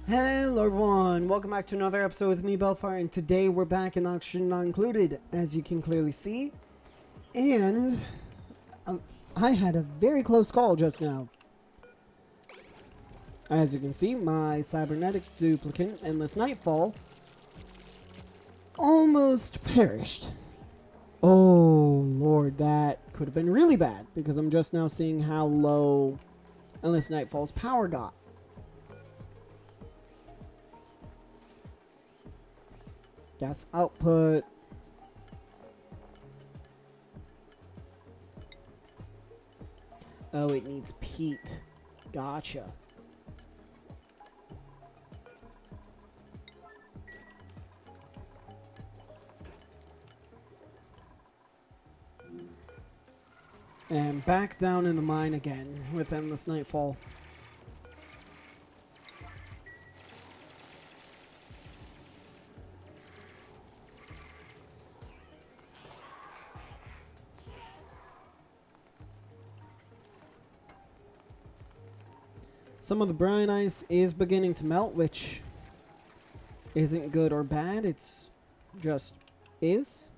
Hello everyone, welcome back to another episode with me, Baelfire, and today we're back in Oxygen Not Included, as you can clearly see. And I had a very close call just now. As you can see, my cybernetic duplicate, Endless Nightfall, almost perished. Oh lord, that could have been really bad, because I'm just now seeing how low Endless Nightfall's power got. Gas output. Oh, it needs peat. Gotcha. And back down in the mine again with Endless Nightfall. Some of the brine ice is beginning to melt, which isn't good or bad. It's just is.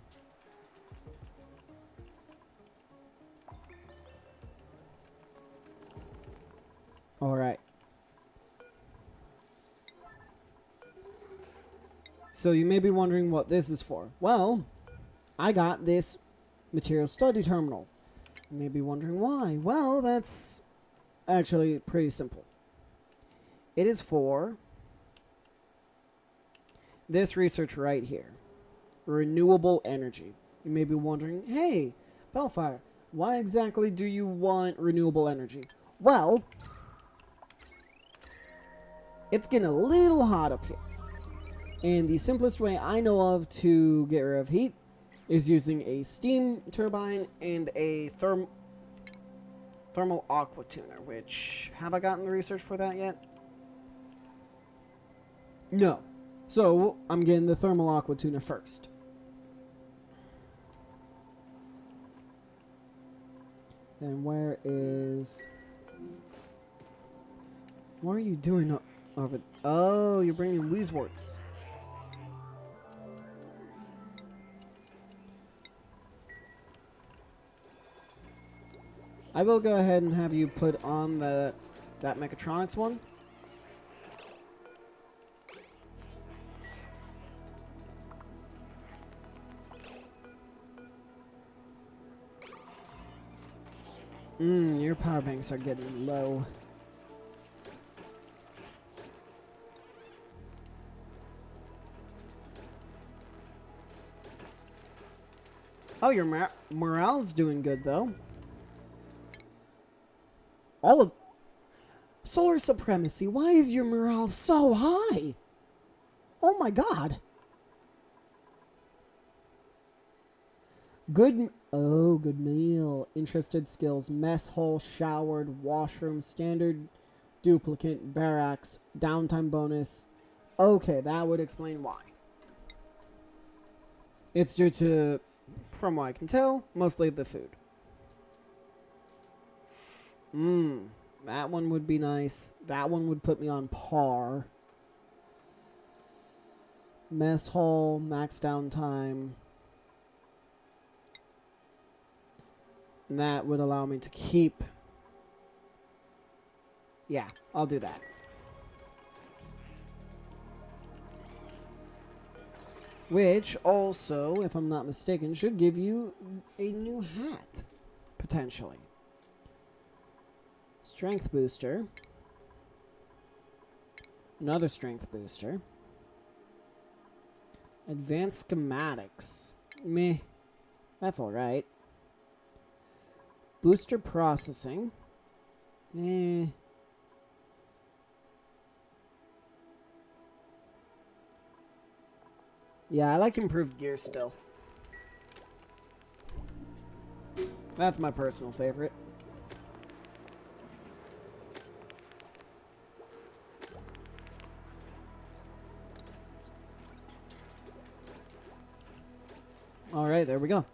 All right. So you may be wondering what this is for. Well, I got this material study terminal. You may be wondering why. Well, that's actually pretty simple. It is for this research right here. Renewable energy. You may be wondering, hey, Baelfire, why exactly do you want renewable energy? Well, it's getting a little hot up here. And the simplest way I know of to get rid of heat is using a steam turbine and a thermal aqua tuner, which, have I gotten the research for that yet? No. So, I'm getting the thermal aqua tuner first. And where is... What are you doing over... Oh, you're bringing Weezeworts. I will go ahead and have you put on that mechatronics one. Your power banks are getting low. Oh, your morale's doing good, though. All of... Solar Supremacy, why is your morale so high? Oh my god. Good meal. Interested skills. Mess hall, showered, washroom, standard, duplicate, barracks, downtime bonus. Okay, that would explain why. It's due to, from what I can tell, mostly the food. That one would be nice. That one would put me on par. Mess hall, max downtime. And that would allow me to keep... Yeah, I'll do that. Which also, if I'm not mistaken, should give you a new hat. Potentially. Strength booster. Another strength booster. Advanced schematics. Meh. That's alright. Booster processing. Eh. Yeah, I like improved gear still. That's my personal favorite. Alright, there we go.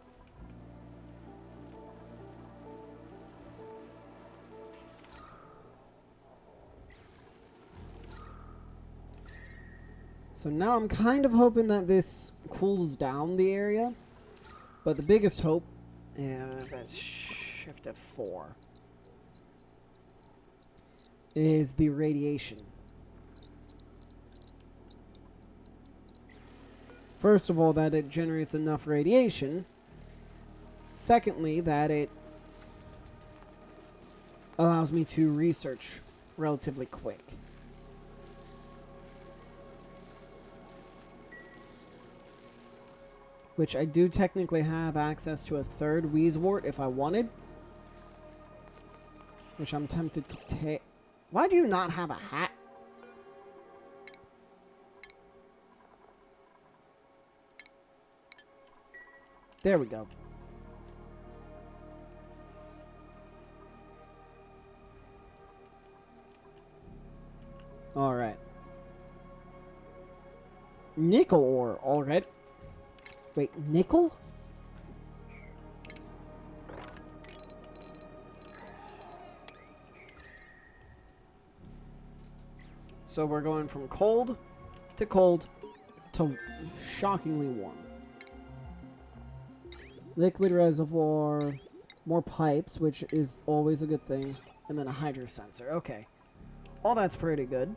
So now I'm kind of hoping that this cools down the area. But the biggest hope, that's shift F4, is the radiation. First of all, that it generates enough radiation. Secondly, that it allows me to research relatively quick. Which I do technically have access to a third Wheezewort if I wanted. Which I'm tempted to take. Why do you not have a hat? There we go. Alright. Nickel ore, alright. Wait, nickel? So we're going from cold to shockingly warm. Liquid reservoir, more pipes, which is always a good thing, and then a hydro sensor. Okay. All that's pretty good.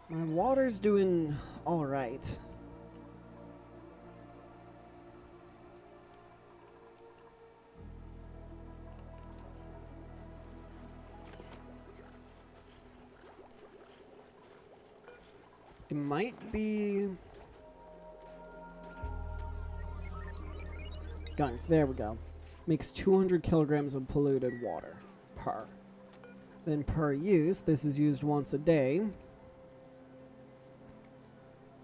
My water's doing all right. It might be gunked. There we go. Makes 200 kilograms of polluted water per. Then per use, this is used once a day,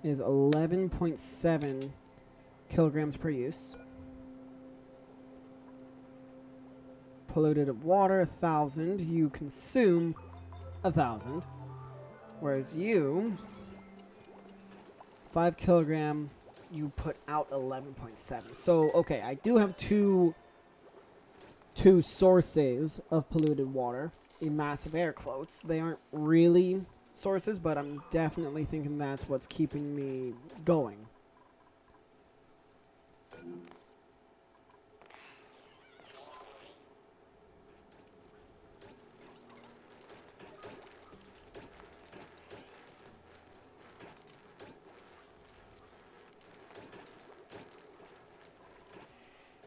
is 11.7 kilograms per use. Polluted water, 1,000. You consume 1,000. Whereas you, 5 kilogram, you put out 11.7. So, okay, I do have two sources of polluted water, in massive air quotes. They aren't really sources, but I'm definitely thinking that's what's keeping me going.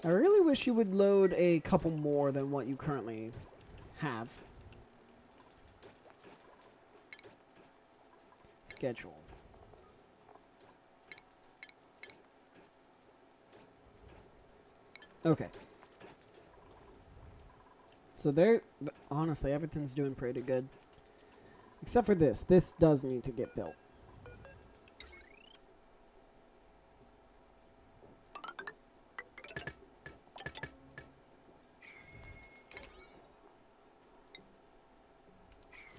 I really wish you would load a couple more than what you currently have. Schedule. Okay. So there, honestly, everything's doing pretty good. Except for this. This does need to get built.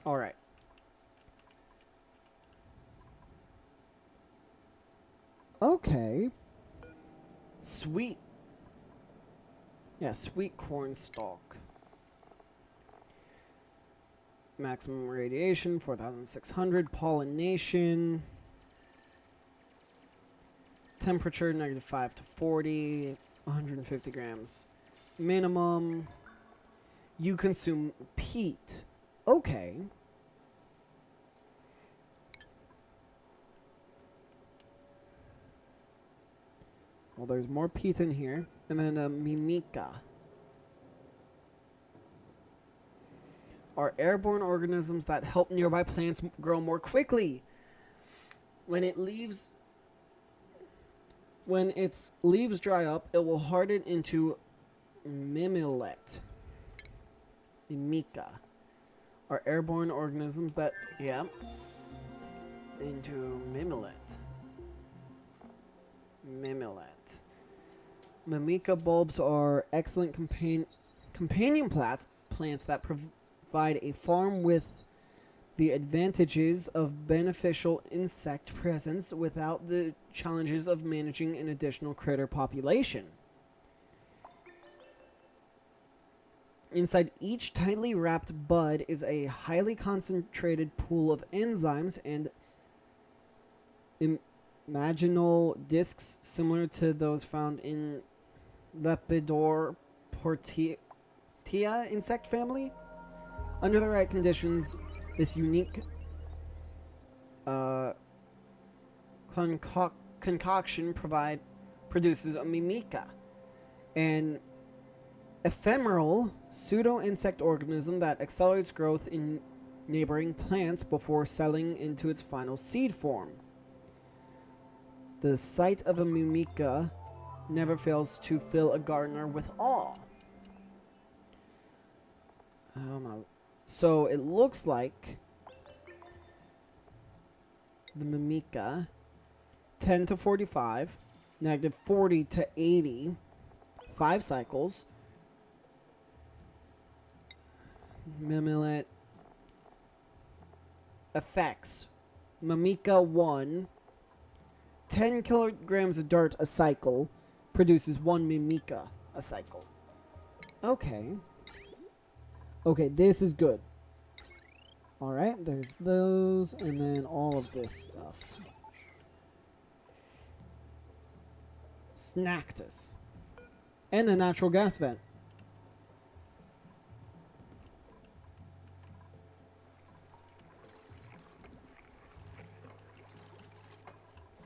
Alright. Okay. Sweet. Yeah, sweet corn stalk. Maximum radiation, 4,600. Pollination. Temperature, -5 to 40. 150 grams. Minimum. You consume peat. Okay. Well, there's more peat in here. And then a mimica. Are airborne organisms that help nearby plants grow more quickly. When its leaves dry up, it will harden into mimilet. Mimica. Are airborne organisms that, yeah, into mimilet. Mimilet. Mimica bulbs are excellent companion plants that provide a farm with the advantages of beneficial insect presence without the challenges of managing an additional critter population. Inside each tightly wrapped bud is a highly concentrated pool of enzymes and imaginal discs similar to those found in Lepidopteran insect family. Under the right conditions, this unique concoction produces a mimica, an ephemeral pseudo-insect organism that accelerates growth in neighboring plants before settling into its final seed form. The sight of a mimica never fails to fill a gardener with awe. So it looks like the mimica 10 to 45, negative 40 to 80, 5 cycles. Mimilet effects. Mimica 1, 10 kilograms of dirt a cycle, produces 1 mimica a cycle. Okay. Okay, this is good. Alright, there's those, and then all of this stuff. Snactus. And a natural gas vent.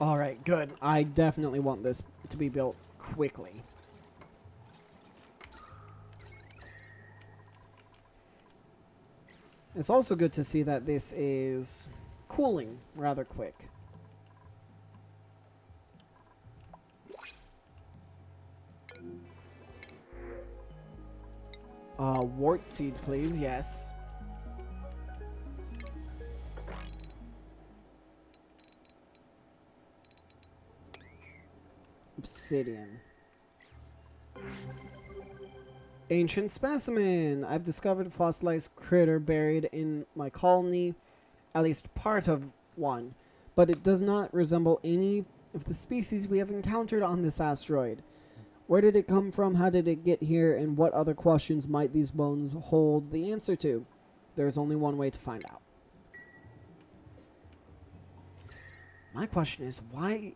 Alright, good. I definitely want this to be built quickly. It's also good to see that this is cooling rather quick. Wart seed, please. Yes. Obsidian. Ancient specimen. I've discovered a fossilized critter buried in my colony, at least part of one, but it does not resemble any of the species we have encountered on this asteroid. Where did it come from? How did it get here? And what other questions might these bones hold the answer to? There's only one way to find out. My question is, why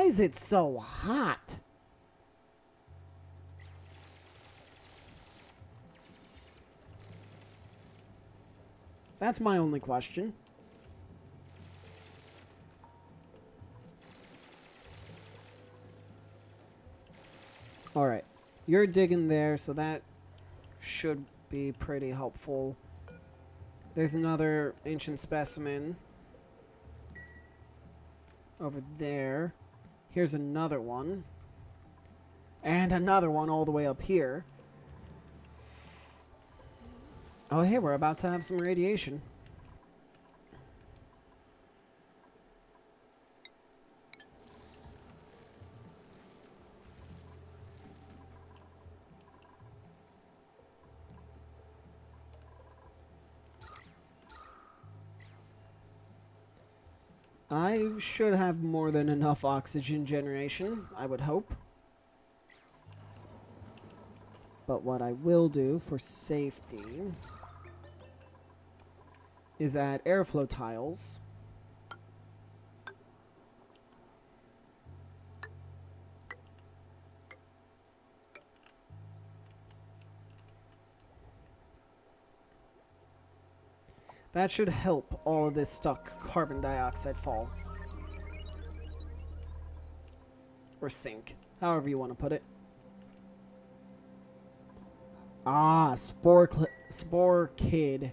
is it so hot? That's my only question. Alright. You're digging there, so that should be pretty helpful. There's another ancient specimen over there. Here's another one. And another one all the way up here. Oh, hey, we're about to have some radiation. I should have more than enough oxygen generation, I would hope. But what I will do for safety is add airflow tiles. That should help all of this stuck carbon dioxide fall. Or sink, however you want to put it. Ah, Spore Kid.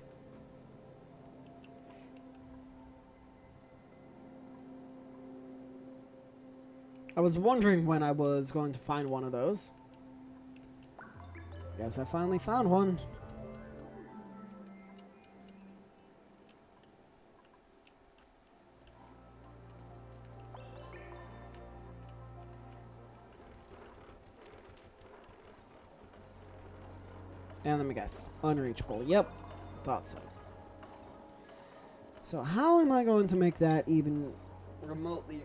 I was wondering when I was going to find one of those. Guess I finally found one. And let me guess. Unreachable. Yep. Thought so. So how am I going to make that even remotely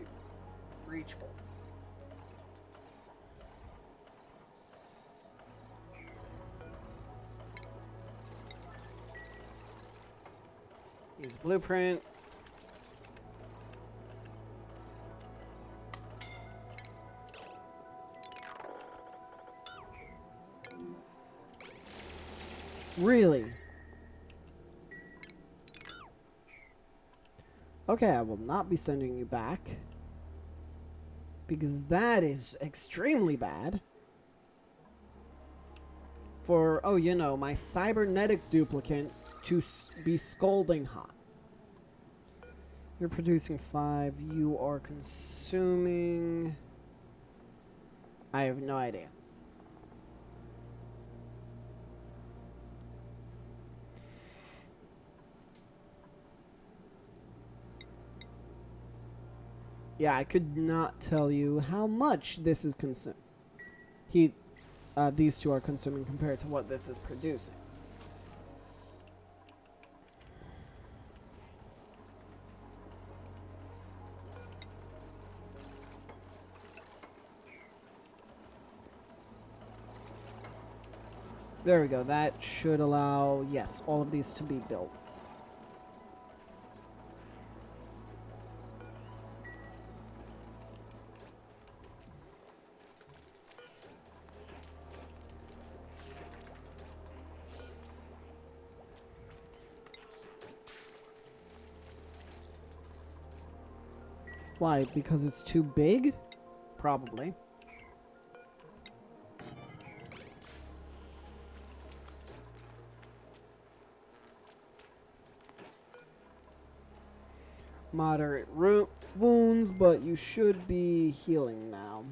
reachable? Use blueprint. Really? Okay, I will not be sending you back. Because that is extremely bad. For, oh, you know, my cybernetic duplicate to be scalding hot. You're producing 5. You are consuming... I have no idea. Yeah, I could not tell you how much this is consumed. These two are consuming compared to what this is producing. There we go. That should allow, yes, all of these to be built. Why? Because it's too big? Probably. Moderate wounds, but you should be healing now.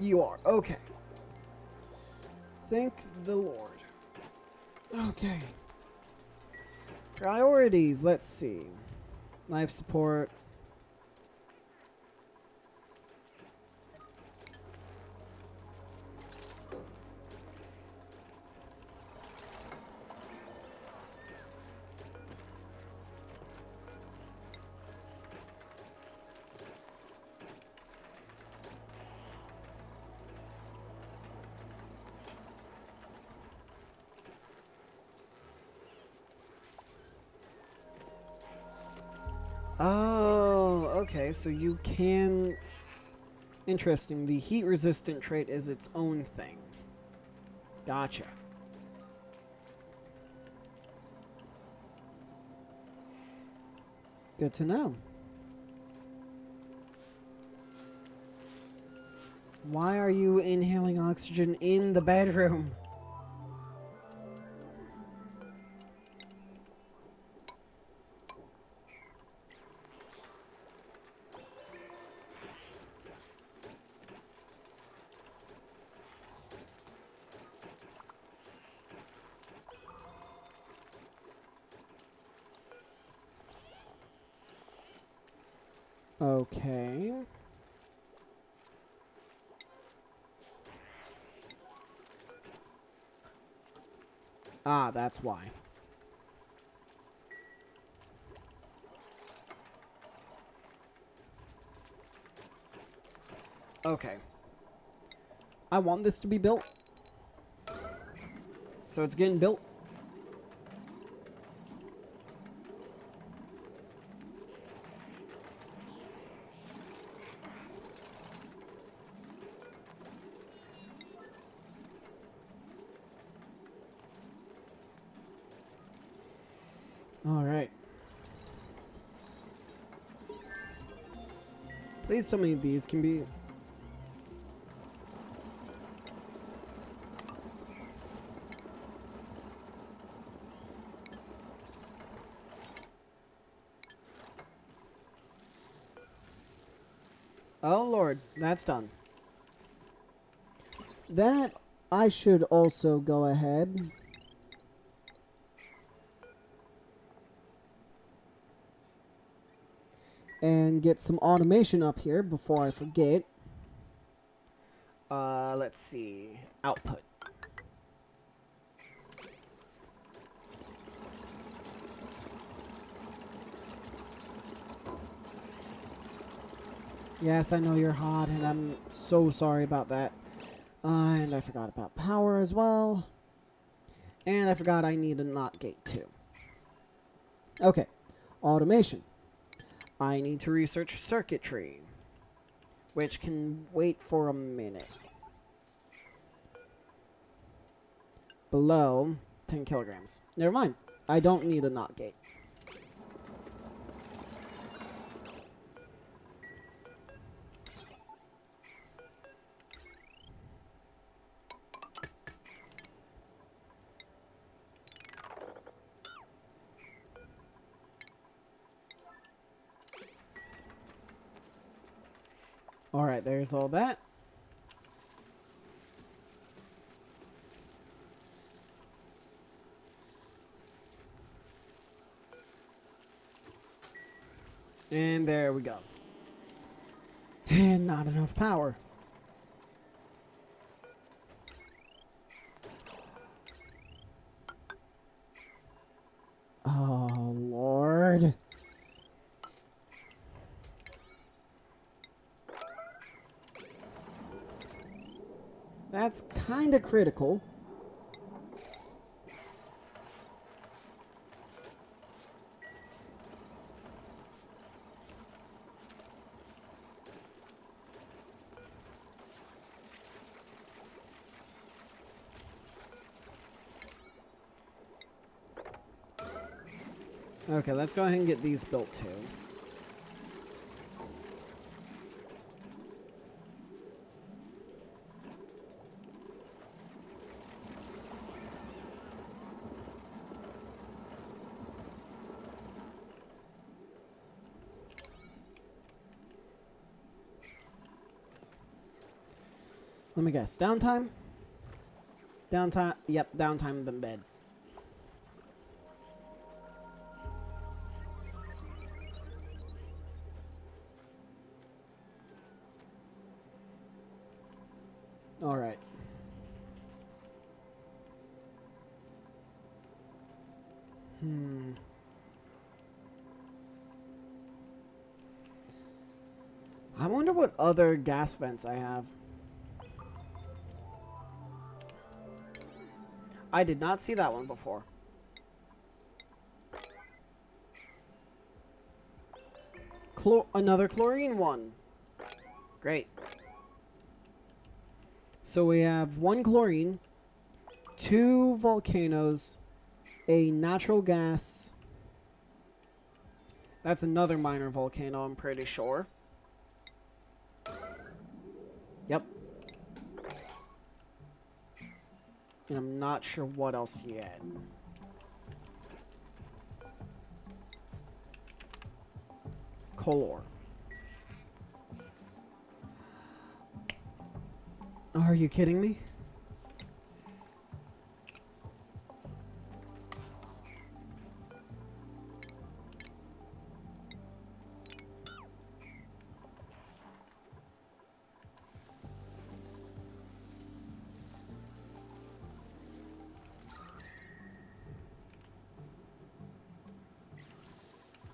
You are. Okay. Thank the Lord. Okay. Priorities. Let's see. Life support. Oh, okay, so you can... Interesting, the heat-resistant trait is its own thing. Gotcha. Good to know. Why are you inhaling oxygen in the bedroom? Okay. Ah, that's why. Okay. I want this to be built. So it's getting built. All right. Please tell me these can be... Oh, Lord. That's done. That I should also go ahead... and get some automation up here before I forget. Let's see. Output. Yes, I know you're hot, and I'm so sorry about that. And I forgot about power as well. And I forgot I need a NOT gate too. Okay, automation. I need to research circuitry, which can wait for a minute. Below 10 kilograms. Never mind. I don't need a NOT gate. Alright, there's all that. And there we go. And not enough power. Oh, Lord. That's kind of critical. Okay, let's go ahead and get these built too. Let me guess. Downtime? Downtime. Yep, downtime in bed. All right. I wonder what other gas vents I have. I did not see that one before. Another chlorine one. Great. So we have 1 chlorine, 2 volcanoes, a natural gas. That's another minor volcano, I'm pretty sure. Yep. And I'm not sure what else yet. Color. Are you kidding me?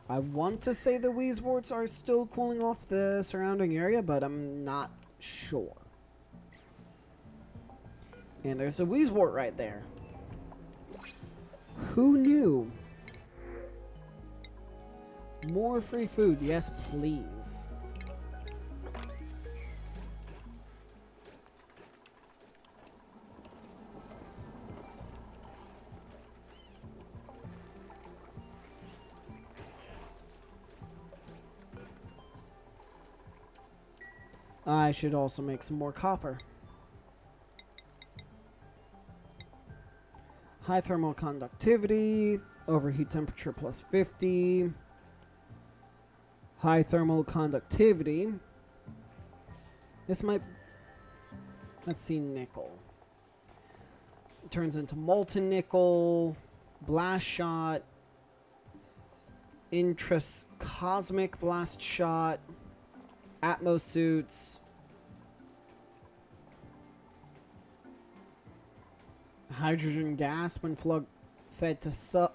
I want to say the Wheezeworts are still cooling off the surrounding area, but I'm not sure. And there's a Wheezewort right there. Who knew? More free food, yes please. I should also make some more copper. High thermal conductivity, overheat temperature plus 50. High thermal conductivity. This might... Let's see, nickel. It turns into molten nickel, blast shot, cosmic blast shot, Atmos suits, hydrogen gas when fed to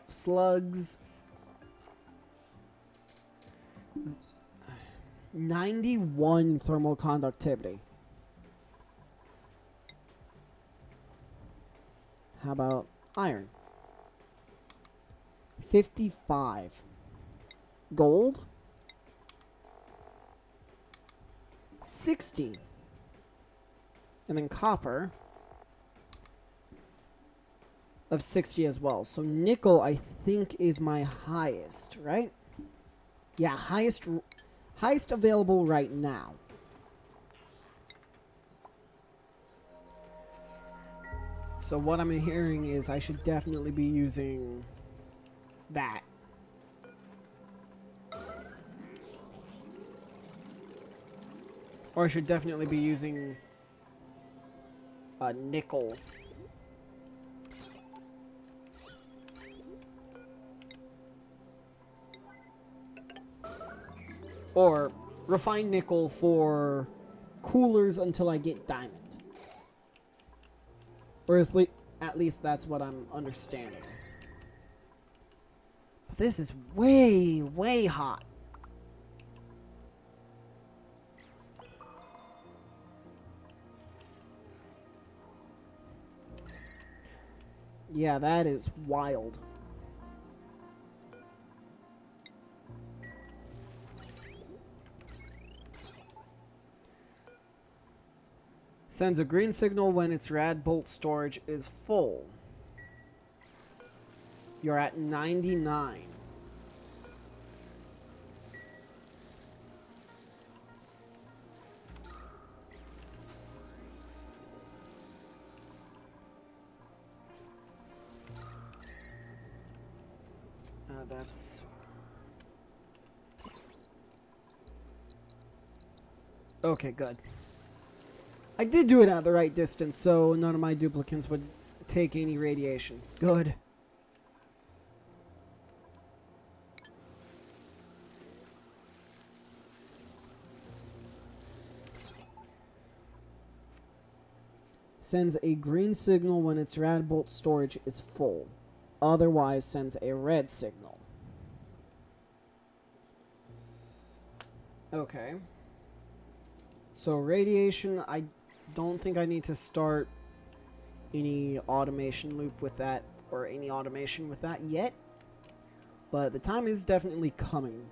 slugs. 91 thermal conductivity. How about iron? 55. Gold? 60. And then copper of 60 as well. So nickel, I think, is my highest, right? Yeah, highest available right now. So what I'm hearing is I should definitely be using that. Or I should definitely be using nickel. Or refined nickel for coolers until I get diamond. Or at least that's what I'm understanding. But this is way, way hot. Yeah, that is wild. Sends a green signal when its rad bolt storage is full. You're at 99. That's... Okay, good. I did do it at the right distance, so none of my duplicates would take any radiation. Good. Sends a green signal when its rad bolt storage is full. Otherwise sends a red signal. Okay. So radiation, I don't think I need to start any automation loop with that or any automation with that yet. But the time is definitely coming.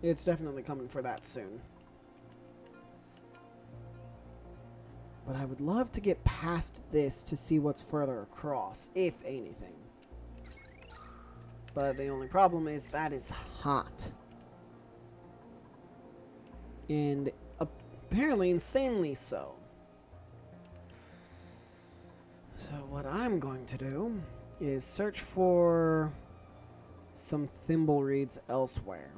It's definitely coming for that soon. But I would love to get past this to see what's further across, if anything. But the only problem is that is hot. And apparently insanely so. So what I'm going to do is search for some thimble reeds elsewhere.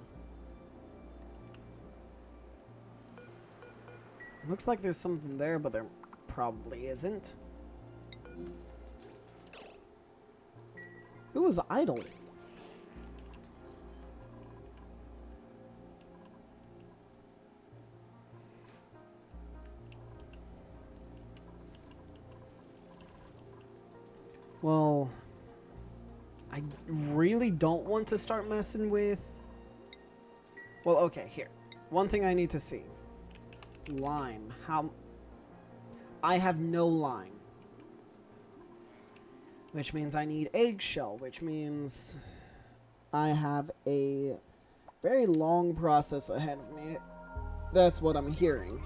Looks like there's something there, but there probably isn't. Who was idle? Well, I really don't want to start messing with... Well, okay, here. One thing I need to see. Lime. How... I have no lime. Which means I need eggshell, which means I have a very long process ahead of me. That's what I'm hearing.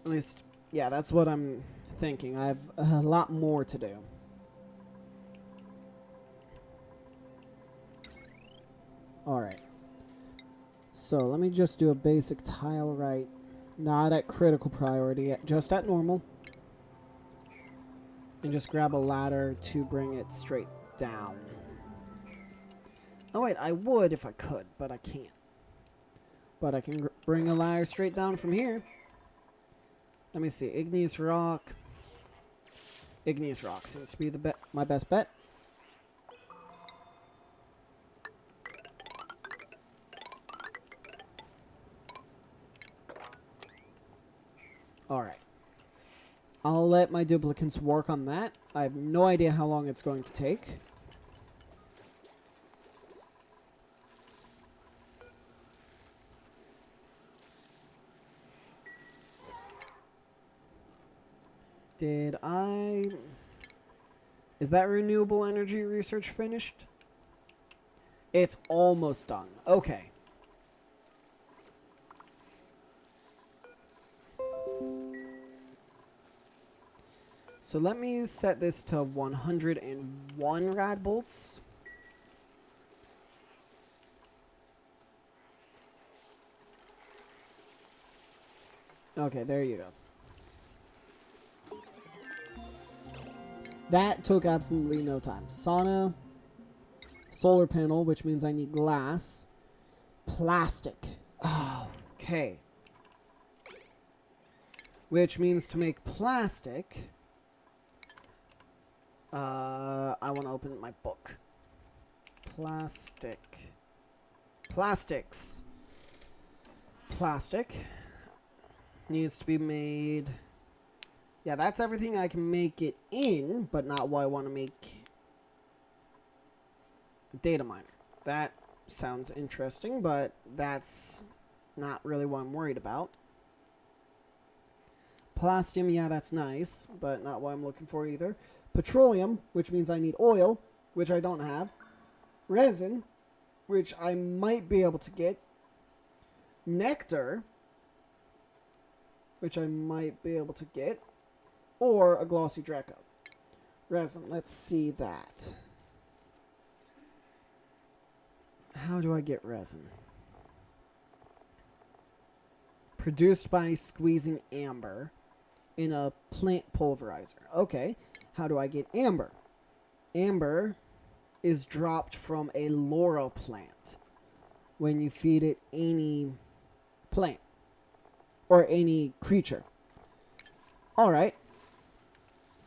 At least, yeah, that's what I'm thinking. I have a lot more to do. Alright. So, let me just do a basic tile right. Not at critical priority, just at normal. And just grab a ladder to bring it straight down. Oh wait, I would if I could, but I can't. But I can bring a ladder straight down from here. Let me see, igneous rock. Igneous rock seems to be the my best bet. Alright. I'll let my duplicates work on that. I have no idea how long it's going to take. Did I... Is that renewable energy research finished? It's almost done. Okay. So let me set this to 101 rad bolts. Okay, there you go. That took absolutely no time. Sauna, solar panel, which means I need glass, plastic. Oh, okay. Which means to make plastic, I want to open my book. Plastics. Plastic needs to be made. Yeah, that's everything I can make it in, but not what I want to make a data miner. That sounds interesting, but that's not really what I'm worried about. Plastium, yeah, that's nice, but not what I'm looking for either. Petroleum, which means I need oil, which I don't have. Resin, which I might be able to get. Nectar, which I might be able to get. Or a glossy Draco. Resin, let's see that. How do I get resin? Produced by squeezing amber in a plant pulverizer. Okay, how do I get amber? Amber is dropped from a laurel plant when you feed it any plant or any creature. Alright.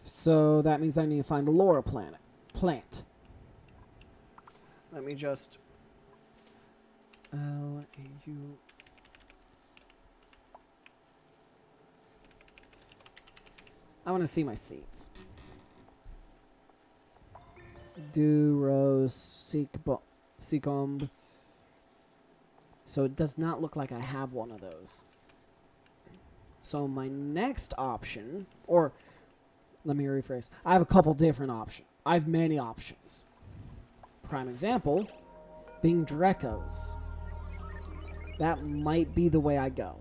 So that means I need to find a laurel plant. Let me just L-A-U. I want to see my seeds. Dew, rose, seacomb. So it does not look like I have one of those. So my next option, or let me rephrase. I have a couple different options. I have many options. Prime example being Dracos. That might be the way I go.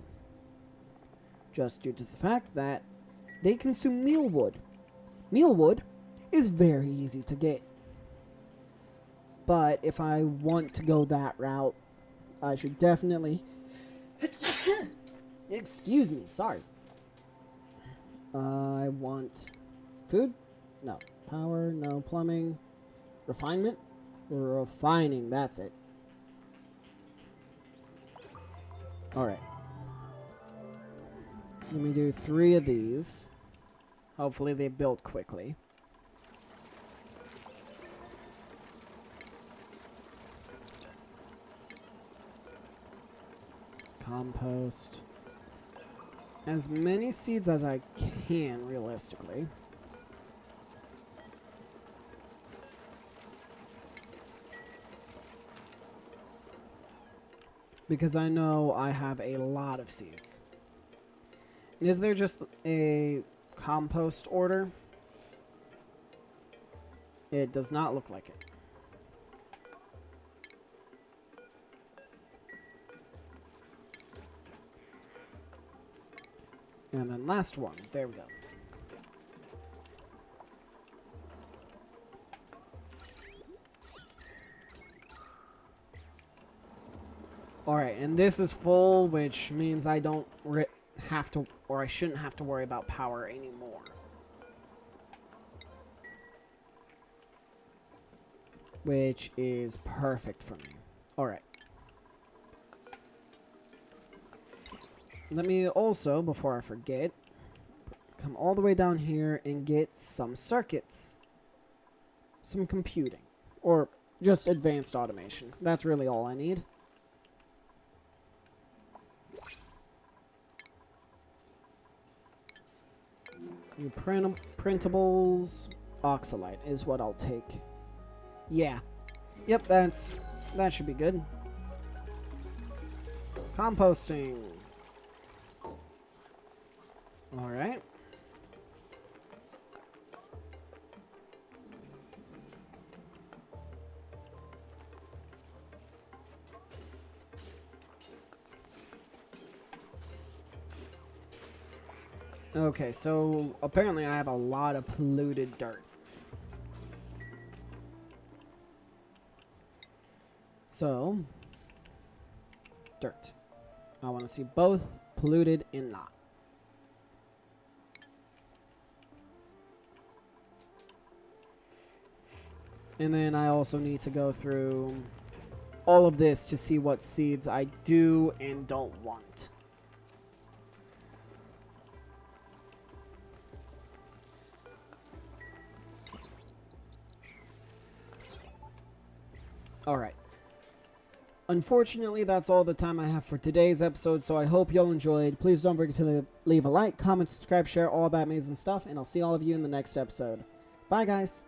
Just due to the fact that they consume mealwood. Mealwood is very easy to get. But if I want to go that route, I should definitely... Excuse me, sorry. I want food? No. Power? No. Plumbing? Refinement? Refining, that's it. Alright. Let me do 3 of these. Hopefully they build quickly. Compost. As many seeds as I can, realistically. Because I know I have a lot of seeds. Is there just a compost order? It does not look like it. And then last one. There we go. Alright, and this is full, which means I don't have to, or I shouldn't have to worry about power anymore. Which is perfect for me. Alright. Let me also, before I forget, come all the way down here and get some circuits. Some computing. Or just advanced automation. That's really all I need. New printables. Oxalite is what I'll take. Yeah. Yep, that should be good. Composting. Alright. Okay, so apparently I have a lot of polluted dirt. So, dirt. I want to see both polluted and not. And then I also need to go through all of this to see what seeds I do and don't want. Alright. Unfortunately, that's all the time I have for today's episode, so I hope y'all enjoyed. Please don't forget to leave a like, comment, subscribe, share, all that amazing stuff, and I'll see all of you in the next episode. Bye, guys.